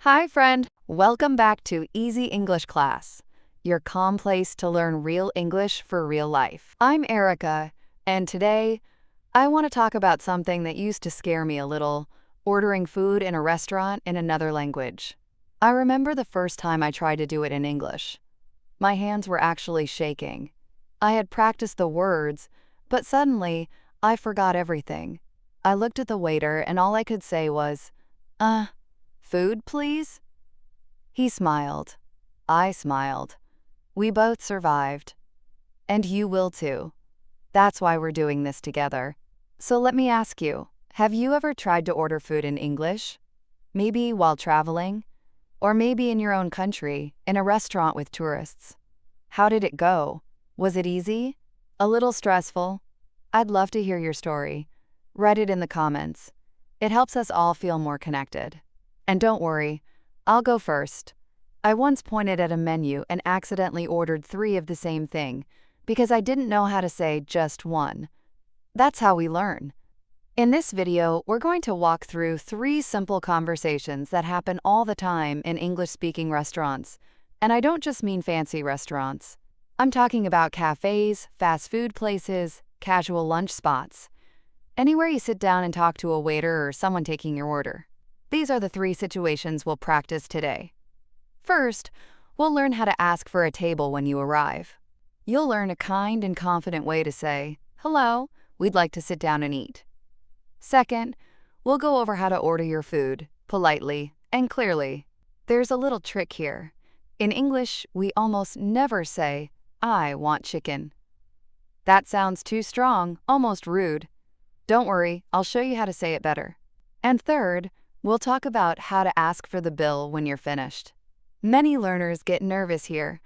Hi, friend. Welcome back to Easy English Class, your calm place to learn real English for real life. I'm Erika, and today I want to talk about something that used to scare me a little, ordering food in a restaurant in another language. I remember the first time I tried to do it in English. My hands were actually shaking. I had practiced the words, but suddenly I forgot everything. I looked at the waiter and all I could say was, food, please? He smiled. I smiled. We both survived. And you will too. That's why we're doing this together. So let me ask you, have you ever tried to order food in English? Maybe while traveling? Or maybe in your own country, in a restaurant with tourists? How did it go? Was it easy? A little stressful? I'd love to hear your story. Write it in the comments. It helps us all feel more connected. And don't worry, I'll go first. I once pointed at a menu and accidentally ordered 3 of the same thing because I didn't know how to say just one. That's how we learn. In this video, we're going to walk through 3 simple conversations that happen all the time in English-speaking restaurants. And I don't just mean fancy restaurants. I'm talking about cafes, fast food places, casual lunch spots. Anywhere you sit down and talk to a waiter or someone taking your order. These are the 3 situations we'll practice today. First, we'll learn how to ask for a table when you arrive. You'll learn a kind and confident way to say, "Hello, we'd like to sit down and eat." Second, we'll go over how to order your food, politely and clearly. There's a little trick here. In English, we almost never say, "I want chicken." That sounds too strong, almost rude. Don't worry, I'll show you how to say it better. And third, we'll talk about how to ask for the bill when you're finished. Many learners get nervous here,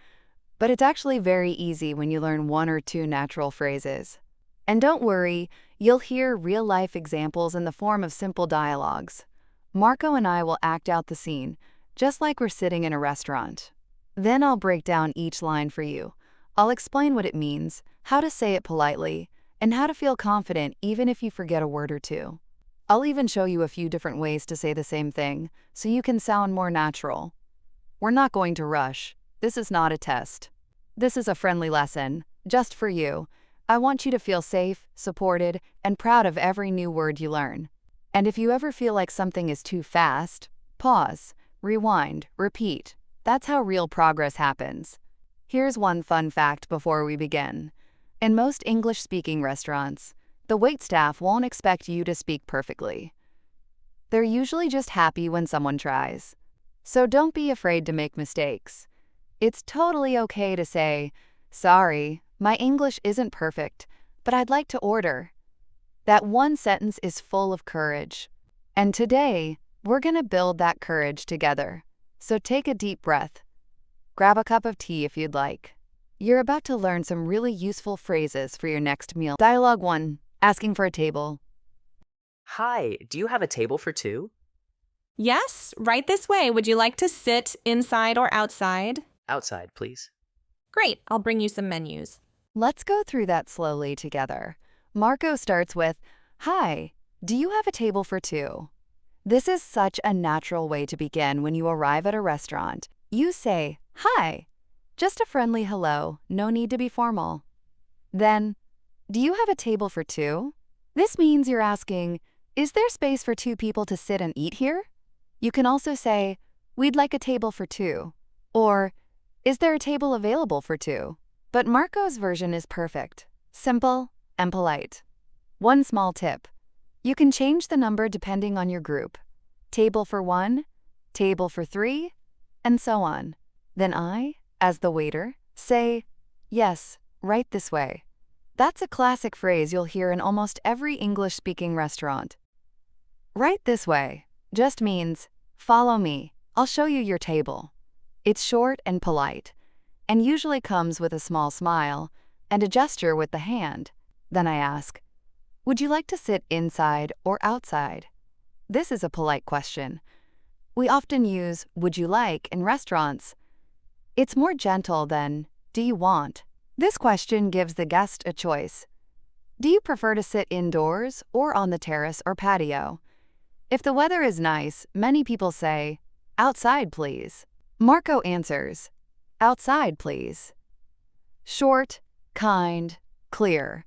but it's actually very easy when you learn 1 or 2 natural phrases. And don't worry, you'll hear real-life examples in the form of simple dialogues. Marco and I will act out the scene, just like we're sitting in a restaurant. Then I'll break down each line for you. I'll explain what it means, how to say it politely, and how to feel confident even if you forget a word or 2. I'll even show you a few different ways to say the same thing, so you can sound more natural. We're not going to rush. This is not a test. This is a friendly lesson, just for you. I want you to feel safe, supported, and proud of every new word you learn. And if you ever feel like something is too fast, pause, rewind, repeat. That's how real progress happens. Here's one fun fact before we begin. In most English-speaking restaurants, the waitstaff won't expect you to speak perfectly. They're usually just happy when someone tries. So don't be afraid to make mistakes. It's totally okay to say, "Sorry, my English isn't perfect, but I'd like to order." That one sentence is full of courage. And today, we're going to build that courage together. So take a deep breath. Grab a cup of tea if you'd like. You're about to learn some really useful phrases for your next meal. Dialogue 1. Asking for a table. Hi, do you have a table for 2? Yes, right this way. Would you like to sit inside or outside? Outside, please. Great, I'll bring you some menus. Let's go through that slowly together. Marco starts with, "Hi, do you have a table for 2?" This is such a natural way to begin when you arrive at a restaurant. You say, "Hi." Just a friendly hello, no need to be formal. Then, "Do you have a table for 2?" This means you're asking, "Is there space for 2 people to sit and eat here?" You can also say, "We'd like a table for 2," or, "Is there a table available for 2?" But Marco's version is perfect, simple, and polite. One small tip. You can change the number depending on your group. Table for 1, table for 3, and so on. Then I, as the waiter, say, "Yes, right this way." That's a classic phrase you'll hear in almost every English-speaking restaurant. Right this way just means, "Follow me, I'll show you your table." It's short and polite, and usually comes with a small smile and a gesture with the hand. Then I ask, "Would you like to sit inside or outside?" This is a polite question. We often use "would you like" in restaurants. It's more gentle than "do you want?" This question gives the guest a choice. Do you prefer to sit indoors or on the terrace or patio? If the weather is nice, many people say, Outside, please. Marco answers, outside, please. Short, kind, clear.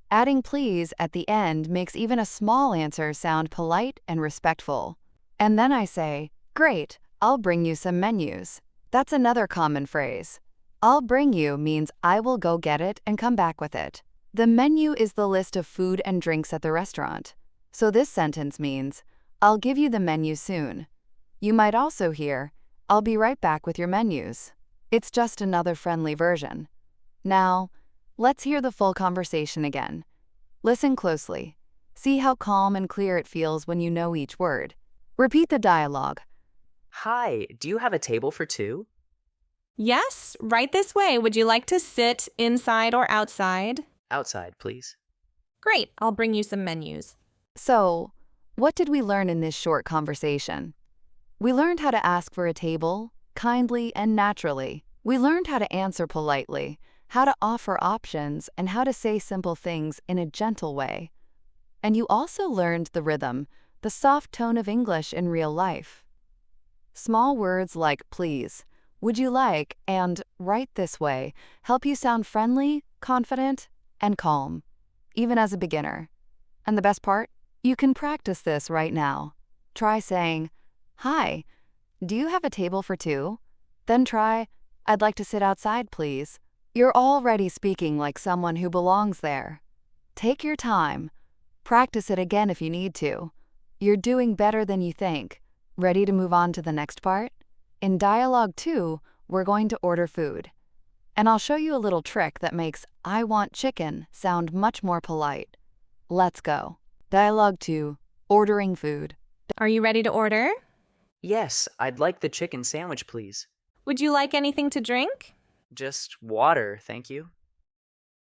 Adding please at the end makes even a small answer sound polite and respectful. And then I say, great, I'll bring you some menus. That's another common phrase. I'll bring you means I will go get it and come back with it. The menu is the list of food and drinks at the restaurant. So this sentence means, I'll give you the menu soon. You might also hear, I'll be right back with your menus. It's just another friendly version. Now, let's hear the full conversation again. Listen closely. See how calm and clear it feels when you know each word. Repeat the dialogue. Hi, do you have a table for two? Yes, right this way. Would you like to sit inside or outside? Outside, please. Great, I'll bring you some menus. So, what did we learn in this short conversation? We learned how to ask for a table, kindly and naturally. We learned how to answer politely, how to offer options, and how to say simple things in a gentle way. And you also learned the rhythm, the soft tone of English in real life. Small words like please, would you like, and right this way help you sound friendly, confident, and calm, even as a beginner. And the best part? You can practice this right now. Try saying, hi, do you have a table for two? Then try, I'd like to sit outside, please. You're already speaking like someone who belongs there. Take your time. Practice it again if you need to. You're doing better than you think. Ready to move on to the next part? In Dialogue 2, we're going to order food. And I'll show you a little trick that makes I want chicken sound much more polite. Let's go. Dialogue 2, ordering food. Are you ready to order? Yes, I'd like the chicken sandwich, please. Would you like anything to drink? Just water, thank you.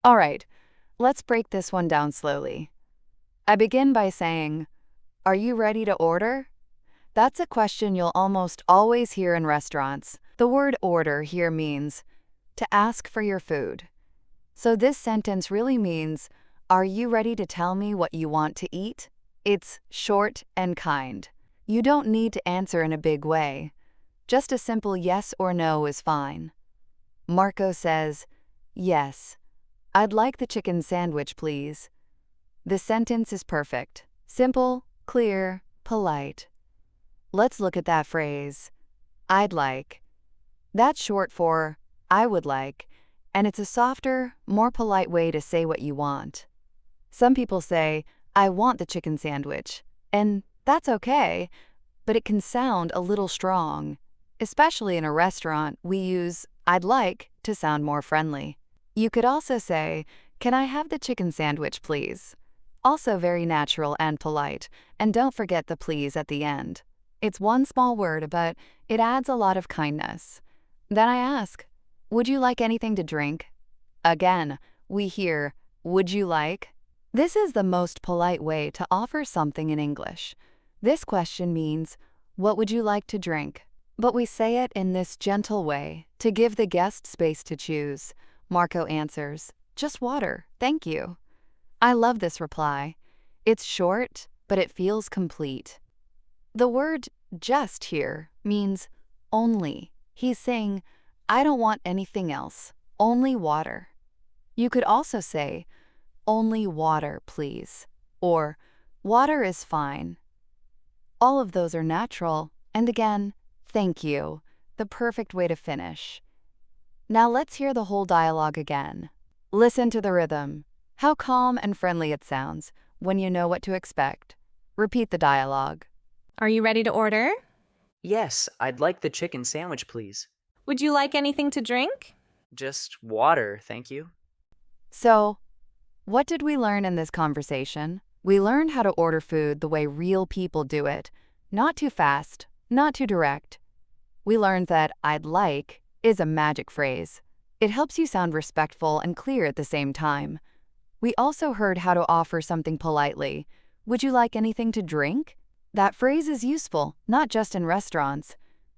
All right, let's break this one down slowly. I begin by saying, are you ready to order? That's a question you'll almost always hear in restaurants. The word order here means to ask for your food. So this sentence really means, are you ready to tell me what you want to eat? It's short and kind. You don't need to answer in a big way. Just a simple yes or no is fine. Marco says, yes, I'd like the chicken sandwich, please. The sentence is perfect. Simple, clear, polite. Let's look at that phrase, I'd like. That's short for I would like, and it's a softer, more polite way to say what you want. Some people say, I want the chicken sandwich, and that's okay, but it can sound a little strong. Especially in a restaurant, we use I'd like to sound more friendly. You could also say, can I have the chicken sandwich, please? Also very natural and polite, and don't forget the please at the end. It's one small word, but it adds a lot of kindness. Then I ask, would you like anything to drink? Again, we hear, would you like? This is the most polite way to offer something in English. This question means, what would you like to drink? But we say it in this gentle way to give the guest space to choose. Marco answers, just water, thank you. I love this reply. It's short, but it feels complete. The word just here means only. He's saying, I don't want anything else, only water. You could also say, only water, please, or water is fine. All of those are natural, and again, thank you, the perfect way to finish. Now let's hear the whole dialogue again. Listen to the rhythm, how calm and friendly it sounds when you know what to expect. Repeat the dialogue. Are you ready to order? Yes, I'd like the chicken sandwich, please. Would you like anything to drink? Just water, thank you. So, what did we learn in this conversation? We learned how to order food the way real people do it. Not too fast, not too direct. We learned that I'd like is a magic phrase. It helps you sound respectful and clear at the same time. We also heard how to offer something politely. Would you like anything to drink? That phrase is useful, not just in restaurants.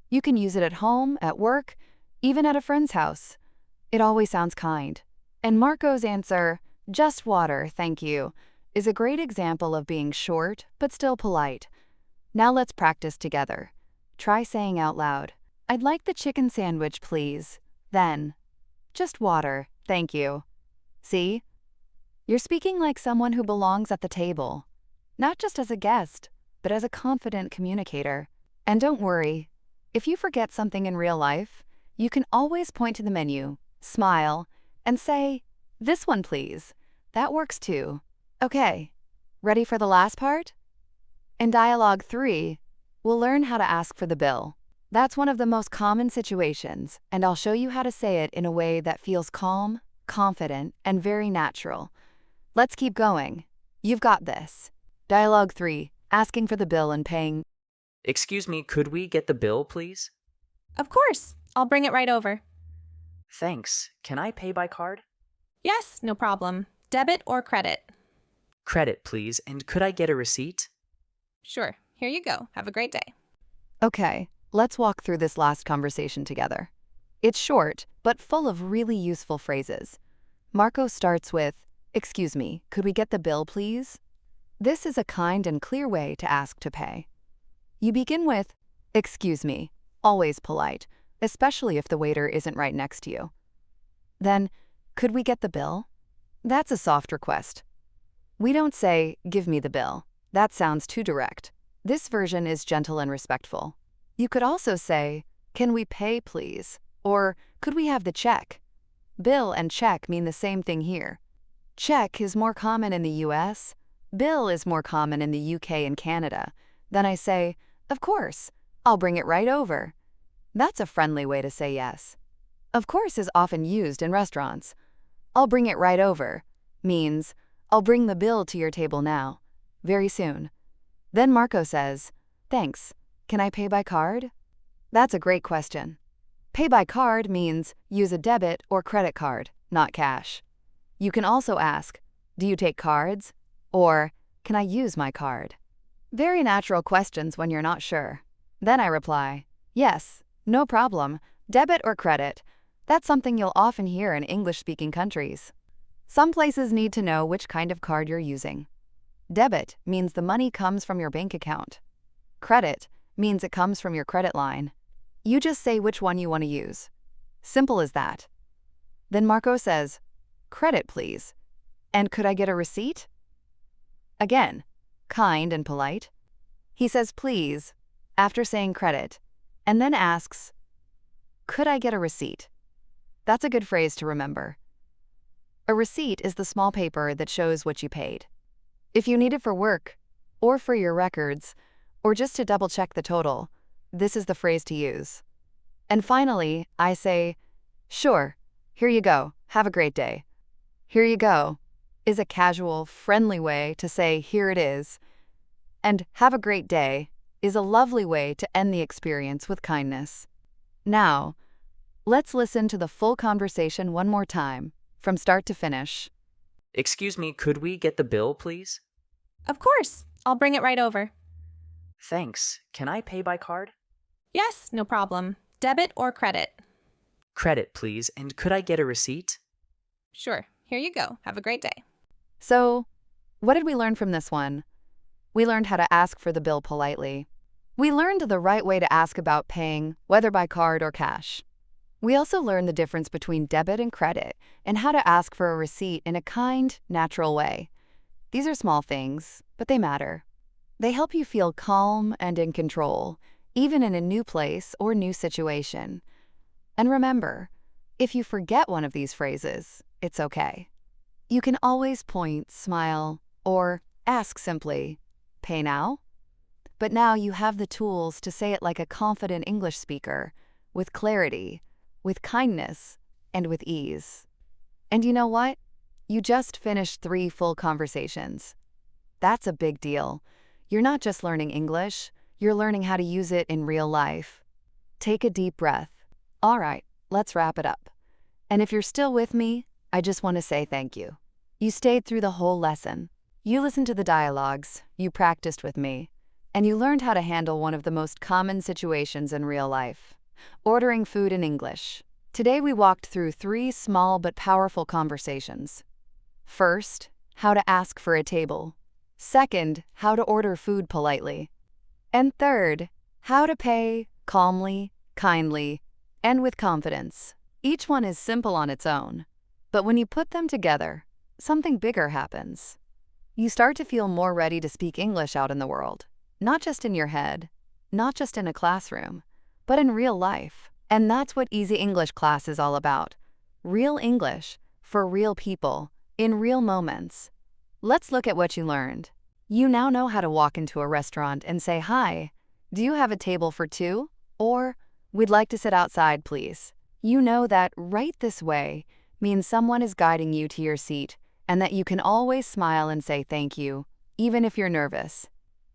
You can use it at home, at work, even at a friend's house. It always sounds kind. And Marco's answer, just water, thank you, is a great example of being short but still polite. Now let's practice together. try saying out loud, "I'd like the chicken sandwich, please." Then, "Just water, thank you." See? You're speaking like someone who belongs at the table, not just as a guest, but as a confident communicator. And don't worry, if you forget something in real life, you can always point to the menu, smile, and say, "This one, please." That works too. Okay, ready for the last part? In Dialogue 3, we'll learn how to ask for the bill. That's one of the most common situations, and I'll show you how to say it in a way that feels calm, confident, and very natural. Let's keep going. You've got this. Dialogue 3, asking for the bill and paying. Excuse me, could we get the bill, please? Of course. I'll bring it right over. Thanks. Can I pay by card? Yes, no problem. Debit or credit? Credit, please, and could I get a receipt? Sure. Here you go. Have a great day. Okay, let's walk through this last conversation together. It's short, but full of really useful phrases. Marco starts with, "Excuse me, could we get the bill, please?" This is a kind and clear way to ask to pay. You begin with, "Excuse me," always polite, especially if the waiter isn't right next to you. Then, "Could we get the bill?" That's a soft request. We don't say, "Give me the bill." That sounds too direct. This version is gentle and respectful. You could also say, "Can we pay, please?" Or, "Could we have the check?" Bill and check mean the same thing here. Check is more common in the US. Bill is more common in the UK and Canada. Then I say, "Of course, I'll bring it right over." That's a friendly way to say yes. Of course is often used in restaurants. "I'll bring it right over" means, "I'll bring the bill to your table now, very soon." Then Marco says, "Thanks. Can I pay by card?" That's a great question. Pay by card means use a debit or credit card, not cash. You can also ask, "Do you take cards?" Or, "Can I use my card?" Very natural questions when you're not sure. Then I reply, "Yes, no problem, debit or credit." That's something you'll often hear in English-speaking countries. Some places need to know which kind of card you're using. Debit means the money comes from your bank account. Credit means it comes from your credit line. You just say which one you want to use. Simple as that. Then Marco says, "Credit, please. And could I get a receipt?" Again, kind and polite. He says please after saying credit, and then asks, "Could I get a receipt?" That's a good phrase to remember. A receipt is the small paper that shows what you paid. If you need it for work, or for your records, or just to double-check the total, this is the phrase to use. And finally, I say, "Sure, here you go, have a great day." "Here you go" is a casual, friendly way to say "here it is." And "have a great day" is a lovely way to end the experience with kindness. Now, let's listen to the full conversation one more time, from start to finish. Excuse me, could we get the bill, please? Of course. I'll bring it right over. Thanks. Can I pay by card? Yes, no problem. Debit or credit? Credit, please, and could I get a receipt? Sure. Here you go. Have a great day. So, what did we learn from this one? We learned how to ask for the bill politely. We learned the right way to ask about paying, whether by card or cash. We also learned the difference between debit and credit and how to ask for a receipt in a kind, natural way. These are small things, but they matter. They help you feel calm and in control, even in a new place or new situation. And remember, if you forget one of these phrases, it's okay. You can always point, smile, or ask simply, "Pay now?" But now you have the tools to say it like a confident English speaker, with clarity, with kindness, and with ease. And you know what? You just finished 3 full conversations. That's a big deal. You're not just learning English, you're learning how to use it in real life. Take a deep breath. All right, let's wrap it up. And if you're still with me, I just want to say thank you. You stayed through the whole lesson. You listened to the dialogues, you practiced with me, and you learned how to handle one of the most common situations in real life, ordering food in English. Today we walked through 3 small but powerful conversations. First, how to ask for a table. Second, how to order food politely. And third, How to pay calmly, kindly, and with confidence. Each one is simple on its own, but when you put them together, something bigger happens. You start to feel more ready to speak English out in the world, not just in your head, not just in a classroom, but in real life. And that's what Easy English Class is all about. Real English for real people in real moments. Let's look at what you learned. You now know how to walk into a restaurant and say, "Hi, do you have a table for two?" Or, "We'd like to sit outside, please." You know that "right this way" means someone is guiding you to your seat and that you can always smile and say thank you, even if you're nervous.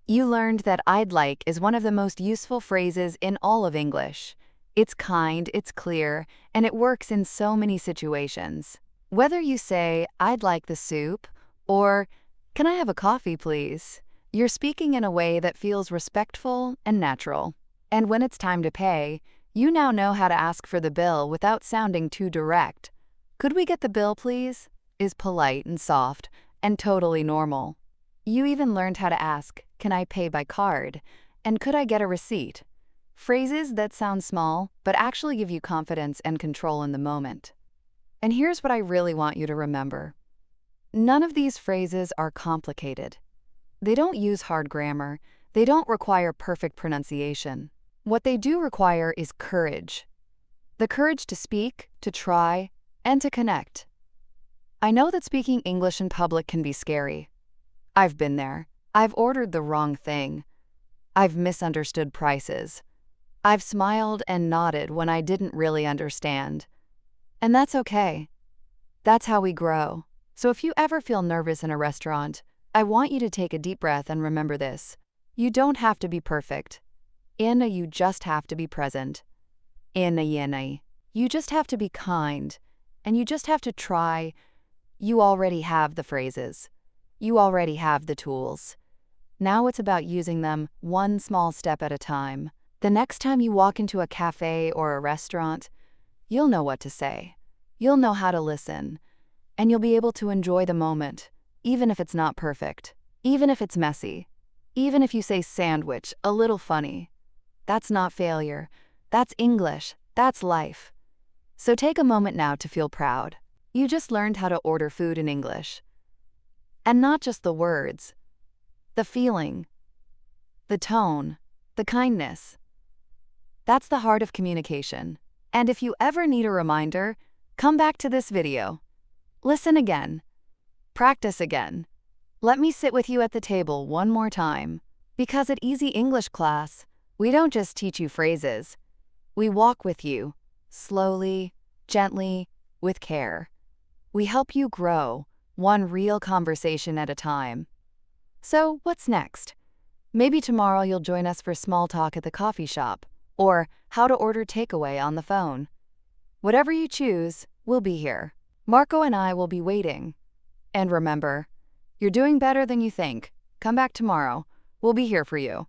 You learned that "I'd like" is one of the most useful phrases in all of English. It's kind, it's clear, and it works in so many situations. Whether you say, "I'd like the soup," or "Can I have a coffee, please?" You're speaking in a way that feels respectful and natural. And when it's time to pay, you now know how to ask for the bill without sounding too direct. "Could we get the bill, please?" is polite and soft and totally normal. You even learned how to ask, "Can I pay by card?" and "Could I get a receipt?" Phrases that sound small, but actually give you confidence and control in the moment. And here's what I really want you to remember. None of these phrases are complicated. They don't use hard grammar. They don't require perfect pronunciation. What they do require is courage. The courage to speak, to try, and to connect. I know that speaking English in public can be scary. I've been there. I've ordered the wrong thing. I've misunderstood prices. I've smiled and nodded when I didn't really understand. And that's okay. That's how we grow. So if you ever feel nervous in a restaurant, I want you to take a deep breath and remember this. You don't have to be perfect. You just have to be present. You just have to be kind. And you just have to try. You already have the phrases. You already have the tools. Now it's about using them one small step at a time. The next time you walk into a cafe or a restaurant, you'll know what to say. You'll know how to listen. And you'll be able to enjoy the moment, even if it's not perfect, even if it's messy, even if you say sandwich a little funny. That's not failure. That's English. That's life. So take a moment now to feel proud. You just learned how to order food in English. And not just the words, the feeling, the tone, the kindness. That's the heart of communication. And if you ever need a reminder, come back to this video. Listen again. Practice again. Let me sit with you at the table one more time. Because at Easy English Class, we don't just teach you phrases. We walk with you, slowly, gently, with care. We help you grow, one real conversation at a time. So, what's next? Maybe tomorrow you'll join us for small talk at the coffee shop, or how to order takeaway on the phone. Whatever you choose, we'll be here. Marco and I will be waiting. And remember, you're doing better than you think. Come back tomorrow. We'll be here for you.